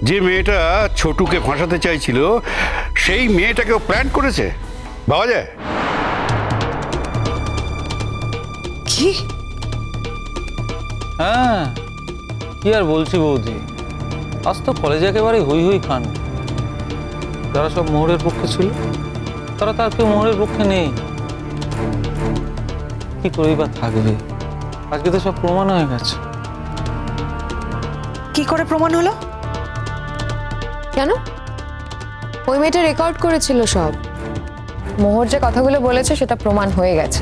যে মেয়েটা ছোটুকে ফাঁসাতে চাইছিল সেই মেয়েটাকেও প্ল্যান করেছে, ভাবা যায়? কি? হ্যাঁ, কি আর বলছি বৌদি, আজ তো কলেজে একেবারে হই হই খান। যারা সব মোহরের পক্ষে ছিল তারা তার কেউ মোহরের পক্ষে নেই। কি করেই বা থাকবে? আজকে তো সব প্রমাণ হয়ে গেছে। কি করে প্রমাণ হলো? কেন? ওই মেয়েটা রেকর্ড করেছিল সব। মোহর যে কথাগুলো বলেছে সেটা প্রমাণ হয়ে গেছে।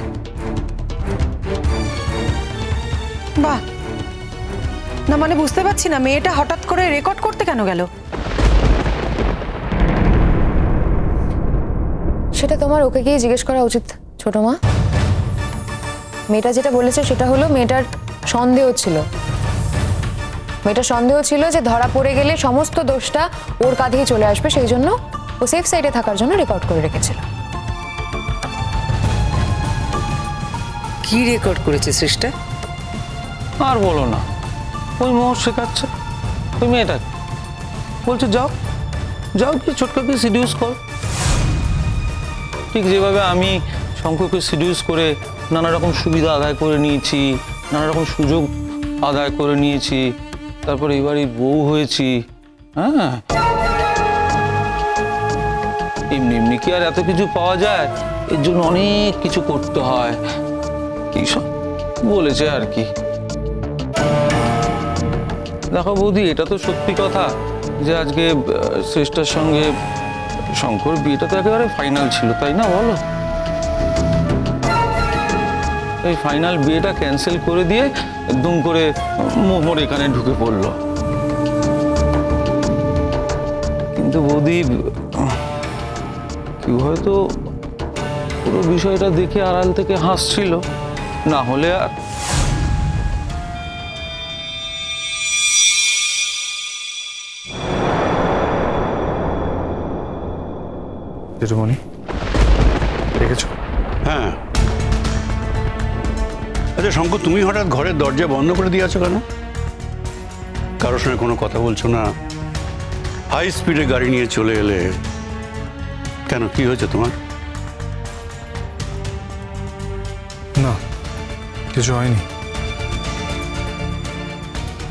বাহ, না মানে বুঝতে পারছি না, মেয়েটা হঠাৎ করে রেকর্ড করতে কেন গেল? সেটা তোমার ওকে গিয়ে জিজ্ঞেস করা উচিত ছোট মা। মেয়েটা যেটা বলেছে সেটা হলো মেয়েটার সন্দেহ ছিল। মেয়েটার সন্দেহ ছিল যে ধরা পড়ে গেলে সমস্ত দোষটা ওর কাঁধেই চলে আসবে, সেই জন্য ও সেফ সাইডে থাকার জন্য রেকর্ড করে রেখেছিল। কি রেকর্ড করেছে সৃষ্টা? আর বলো না, ওই মোহর শেখাচ্ছে ওই মেয়েটাকে, বলছে যাও যাও কি ছোটকাকে সিডিউস কর। ঠিক যেভাবে আমি শঙ্করকে সিডিউস করে নানা রকম সুবিধা আদায় করে নিয়েছি, নানা রকম সুযোগ আদায় করে নিয়েছি, তারপরে এবারই বউ হয়েছি। হ্যাঁ, এমনি এমনি কি আর এত কিছু পাওয়া যায়? এর জন্য অনেক কিছু করতে হয়, এইসব বলেছে আর কি। দেখো বৌদি, এটা তো সত্যি কথা যে আজকে শ্রেষ্ঠার সঙ্গে শঙ্কর বিয়েটা তো একেবারে ফাইনাল ছিল, তাই না বলো? এই ফাইনাল বিয়েটা ক্যান্সেল করে দিয়ে দুম করে মোহর এখানে ঢুকে পড়লো। কিন্তু বৌদি কেউ হয়তো পুরো বিষয়টা দেখে আড়াল থেকে হাসছিল, না হলে আর। জেঠুমণি দেখেছো? হ্যাঁ। আচ্ছা শঙ্কর, তুমি হঠাৎ ঘরের দরজা বন্ধ করে দিয়ে আছো কেন? কারোর সঙ্গে কোনো কথা বলছো না, হাই স্পিডে গাড়ি নিয়ে চলে এলে কেন? কি হয়েছে তোমার? না, কিছু হয়নি।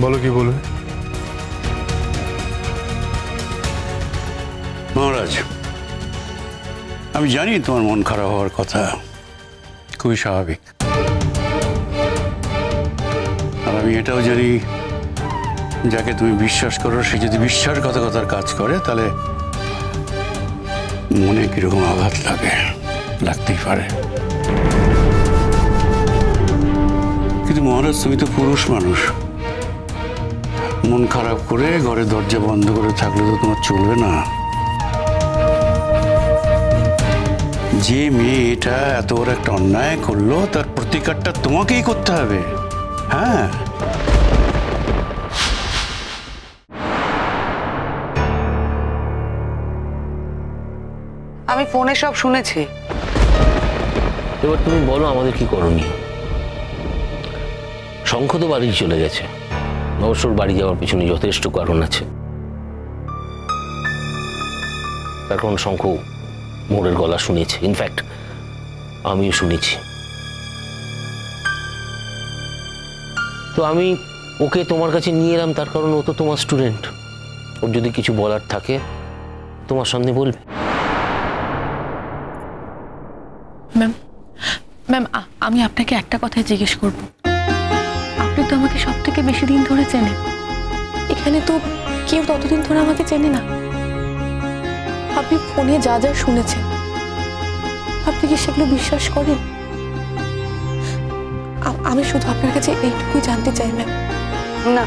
বলো কি বলবে। মহারাজ, আমি জানি তোমার মন খারাপ হওয়ার কথা, খুবই স্বাভাবিক। আর আমি এটাও জানি যাকে তুমি বিশ্বাস করো সে যদি বিশ্বাসঘাতকতার কাজ করে তাহলে মনে কিরকম আঘাত লাগতেই পারে। কিন্তু মহারাজ, তুমি তো পুরুষ মানুষ, মন খারাপ করে ঘরে দরজা বন্ধ করে থাকলে তো তোমার চলবে না। যে মেয়ে এটা এত বড় একটা অন্যায় করলো তার প্রতিকারটা তোমাকেই করতে হবে। হ্যাঁ, আমি ফোনে সব শুনেছি। এবার তুমি বলো আমাদের কি করণীয়? শঙ্খ তো বাড়ি চলে গেছে, অবশ্য বাড়ি যাওয়ার পিছনে যথেষ্ট কারণ আছে। তার কারণ শঙ্খ মোড়ের গলা শুনেছে, ইনফ্যাক্ট আমিও শুনেছি। তো আমি ওকে তোমার কাছে নিয়ে এলাম তার কারণ ও তো তোমার স্টুডেন্ট। ওর যদি কিছু বলার থাকে তোমার সামনে বলবে। ম্যাম ম্যাম আমি আপনাকে একটা কথাই জিজ্ঞেস করব। আপনি তো আমাকে সব থেকে বেশি দিন ধরে চেনেন, এখানে তো কেউ ততদিন ধরে আমাকে চেনে না। আপনি ফোনে যা যা শুনেছেন আপনি কি সেগুলো বিশ্বাস করেন? আমি শুধু আপনার কাছে এইটুকুই জানতে চাই ম্যাম। না,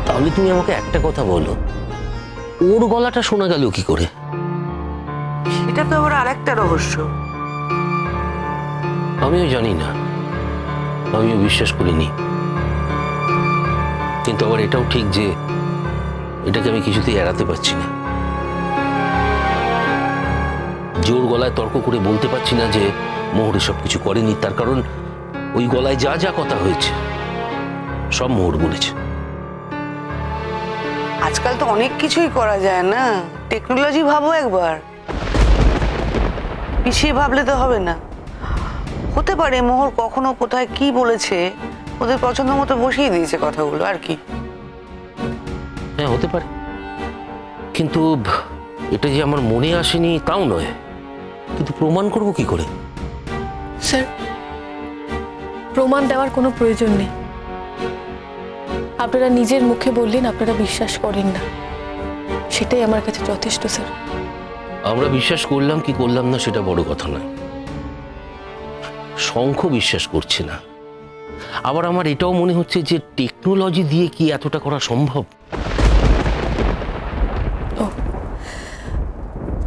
তাহলে তুমি আমাকে একটা কথা বলো, ওর গলাটা শোনা গেল কি করে? এটা তো আবার আরেকটা রহস্য। আমিও জানি না, আমিও বিশ্বাস করিনি। কিন্তু আবার এটাও ঠিক যে এটাকে আমি কিছুতেই এড়াতে পারছি না। জোর গলায় তর্ক করে বলতে পারছি না যে মোহর সব কিছু করেনি, তার কারণ ওই গলায় যা যা কথা হয়েছে সব মোহর বলেছে। আজকাল তো অনেক কিছুই করা যায় না, টেকনোলজি ভাবো একবার, পিছিয়ে ভাবলে তো হবে না। হতে পারে মোহর কখনো কোথায় কি বলেছে, ওদের পছন্দ মতো বসিয়ে দিয়েছে কথাগুলো, আর কি। হ্যাঁ হতে পারে, কিন্তু এটা যে আমার মনে আসেনি তাও নয়, কিন্তু প্রমাণ করব কি করে? স্যার, প্রমাণ দেওয়ার কোনো প্রয়োজন নেই। আপনারা নিজের মুখে বললেন আপনারা বিশ্বাস করেন না, সেটাই আমার কাছে যথেষ্ট স্যার। আমরা বিশ্বাস করলাম কি করলাম না সেটা বড় কথা নয়, শঙ্খ বিশ্বাস করছে না। আবার আমার এটাও মনে হচ্ছে যে টেকনোলজি দিয়ে কি এতটা করা সম্ভব? ও,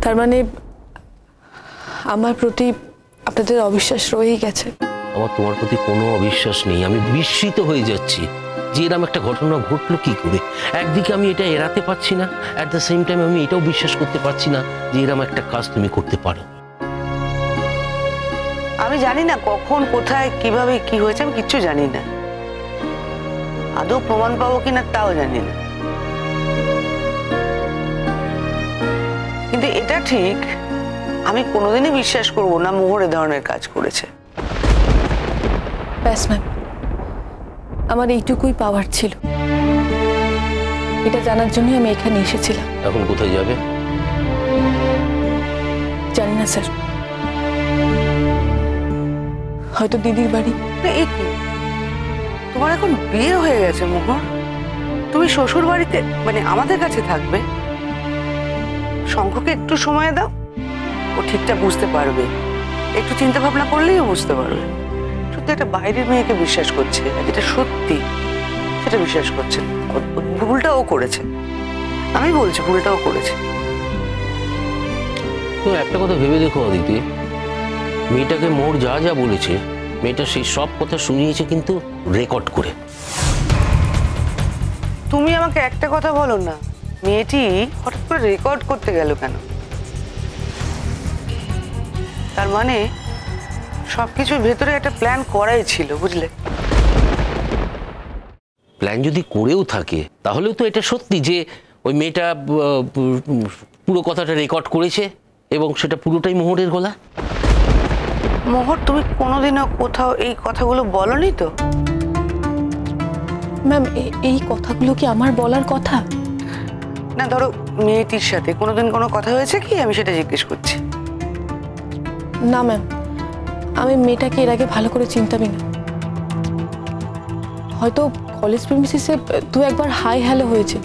তার মানে আমার প্রতি আপনাদের অবিশ্বাস রয়েই গেছে। আমার তোমার প্রতি কোনো অবিশ্বাস নেই, আমি বিস্মিত হয়ে যাচ্ছি যে এরকম একটা ঘটনা ঘটলো কি করে। একদিকে আমি এটা এড়াতে পারছি না, অ্যাট দ্য সেম টাইম আমি এটাও বিশ্বাস করতে পারছি না যে এরকম একটা কাজ তুমি করতে পারো। আমি জানি না কখন কোথায় কিভাবে কি হয়েছে, আমি কিচ্ছু জানি না। আদৌ প্রমাণ পাবো কিনা তাও জানি না, কিন্তু এটা ঠিক আমি কোনোদিনই বিশ্বাস করব না মোহর এ ধরনের কাজ করেছে। ব্যাস ম্যাম, আমার এইটুকুই পাওয়ার ছিল, এটা জানার জন্যই আমি এখানে এসেছিলাম। এখন কোথায় যাবে? জানি না স্যার, হয়তো দিদির বাড়ি। এই কি, তোমার এখন বিয়ে হয়ে গেছে মোহর, তুমি শ্বশুর বাড়িতে মানে আমাদের কাছে থাকবে? শঙ্খকে একটু সময় দাও, ও ঠিকঠাক বুঝতে পারবে, একটু চিন্তা ভাবনা করলেই ও বুঝতে পারবে। সত্যি একটা বাইরের মেয়েকে বিশ্বাস করছে, যেটা সত্যি সেটা বিশ্বাস করছে। ভুলটা ও করেছে, আমি বলছি ভুলটা ও করেছে। তো একটা কথা ভেবে দেখো অদিতি, মেয়েটাকে মোর যা যা বলেছে, মেয়েটা সেই সব কথা শুনিয়েছে কিন্তু রেকর্ড করে। তুমি আমাকে একটা কথা বলো না, মেয়েটি হঠাৎ করে রেকর্ড করতে গেল কেন? তার মানে সবকিছুর ভেতরে একটা প্ল্যান করাই ছিল, বুঝলে? প্ল্যান যদি করেও থাকে তাহলেও তো এটা সত্যি যে ওই মেয়েটা পুরো কথাটা রেকর্ড করেছে এবং সেটা পুরোটাই মোহরের গলা। মোহর, তুমি কোনোদিনও কোথাও এই কথাগুলো বলনি তো? ম্যাম, এই কথাগুলো কি আমার বলার কথা? না, ধরো মেয়েটির সাথে কোনোদিন কোনো কথা হয়েছে কি, আমি সেটা জিজ্ঞেস করছি। না ম্যাম, আমি মেয়েটাকে এর আগে ভালো করে চিনতামই না। হয়তো কলেজ প্রেমিসিসে দু একবার হাই হ্যালো হয়েছে,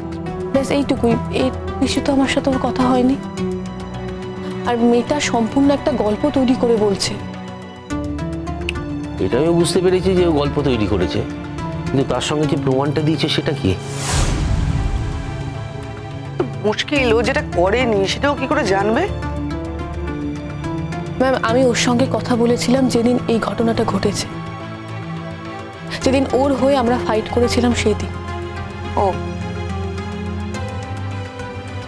ব্যাস এইটুকুই। এর বেশি তো আমার সাথে ওর কথা হয়নি। আর মেয়েটা সম্পূর্ণ একটা গল্প তৈরি করে বলছে। এটা আমি বুঝতে পেরেছি যে ও গল্প তৈরি করেছে, কিন্তু তার সঙ্গে যে প্রমাণটা দিয়েছে সেটা কি? মুশকিল, ও যেটা করেনি সেটাও কি করে জানবে? ম্যাম, আমি ওর সঙ্গে কথা বলেছিলাম যেদিন এই ঘটনাটা ঘটেছে, যেদিন ওর হয়ে আমরা ফাইট করেছিলাম সেই দিন। ও,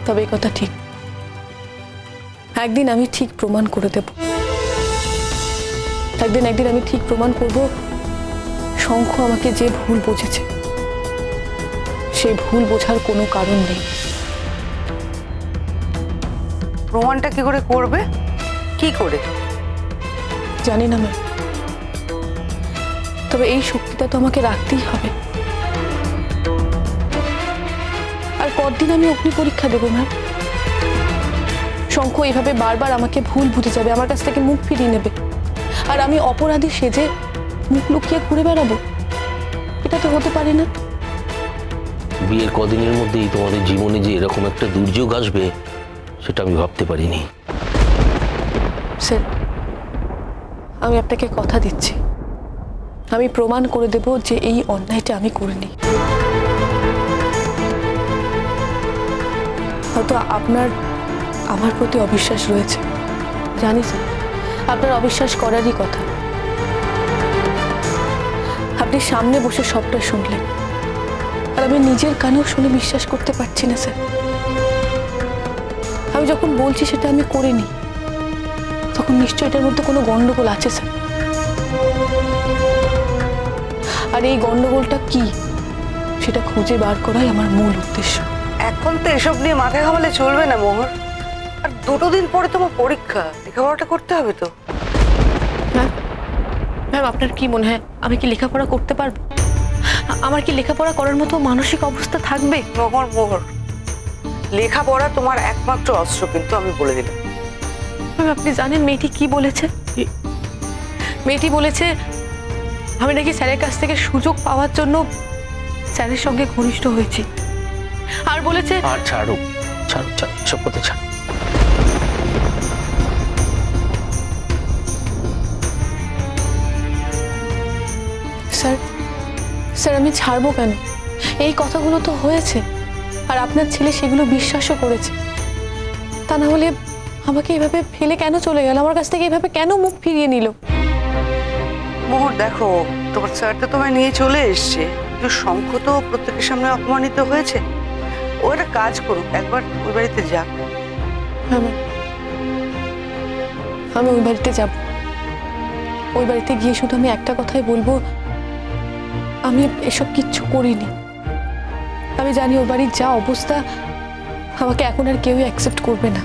তবে এই কথা ঠিক, একদিন আমি ঠিক প্রমাণ করে দেব। একদিন আমি ঠিক প্রমাণ করব শঙ্খ আমাকে যে ভুল বুঝেছে, সে ভুল বোঝার কোনো কারণ নেই। প্রমাণটা কি করে করবে, কি করে জানি না ম্যাম, তবে এই শক্তিটা তো আমাকে রাখতেই হবে। আর কতদিন আমি অগ্নি পরীক্ষা দেবো ম্যাম? শঙ্খ এভাবে বারবার আমাকে ভুল বুঝে যাবে, আমার কাছ থেকে মুখ ফিরিয়ে নেবে, আর আমি অপরাধী সেজে মুখ লুকিয়ে ঘুরে বেড়াবো। এটা তো হতে পারে না। বিয়ের কদিনের মধ্যেই তোমাদের জীবনে যে এরকম একটা দুর্যোগ আসবে সেটা আমি ভাবতে পারিনি। স্যার, আমি আপনাকে কথা দিচ্ছি, আমি প্রমাণ করে দেব যে এই অন্যায়টা আমি করিনি। হয়তো আপনার আমার প্রতি অবিশ্বাস রয়েছে, জানি স্যার, আপনার অবিশ্বাস করারই কথা। আপনি সামনে বসে সবটা শুনলেন, আর আমি নিজের কানেও শুনে বিশ্বাস করতে পারছি না স্যার। আমি যখন বলছি সেটা আমি করিনি, তখন নিশ্চয়ই এটার মধ্যে কোনো গন্ডগোল আছে স্যার। আর এই গন্ডগোলটা কি সেটা খুঁজে বার করাই আমার মূল উদ্দেশ্য। এখন তো এসব নিয়ে মাথায় ঘামালে চলবে না মোহর। আর 2 দিন পরে তোমার পরীক্ষা, লেখাপড়াটা করতে হবে তো। ম্যাম ম্যাম আপনার কি মনে হয় আমি কি লেখাপড়া করতে পারবো? আমার কি লেখাপড়া করার মতো মানসিক অবস্থা থাকবে? মোহর, লেখাপড়া তোমার একমাত্র অস্ত্র, কিন্তু আমি বলে দিলাম। ম্যাম আপনি জানেন মেয়েটি কি বলেছে? মেয়েটি বলেছে আমি নাকি স্যারের কাছ থেকে সুযোগ পাওয়ার জন্য স্যারের সঙ্গে ঘনিষ্ঠ হয়েছি, আর বলেছে আর ছাড়ো ছাড়ো ছাড়ো, সব কথা ছাড়ো। স্যার স্যার আমি ছাড়বো কেন? এই কথাগুলো তো হয়েছে, আর আপনার ছেলে সেগুলো বিশ্বাসও করেছে। তা না হলে আমাকে এভাবে ফেলে কেন চলে গেল? আমার কাছ থেকে এভাবে কেন মুখ ফিরিয়ে নিল? মোহর দেখো, তোমার স্যার তো তোমায় নিয়ে চলে এসছে, কিন্তু শঙ্খ তো প্রত্যেকের সামনে অপমানিত হয়েছে। ও একটা কাজ করুক, একবার ওই বাড়িতে যাক। আমি ওই বাড়িতে যাব। ওই বাড়িতে গিয়ে শুধু আমি একটা কথাই বলবো, আমি এসব কিচ্ছু করিনি। আমি জানি ওই বাড়ির যা অবস্থা, আমাকে এখন আর কেউই অ্যাকসেপ্ট করবে না।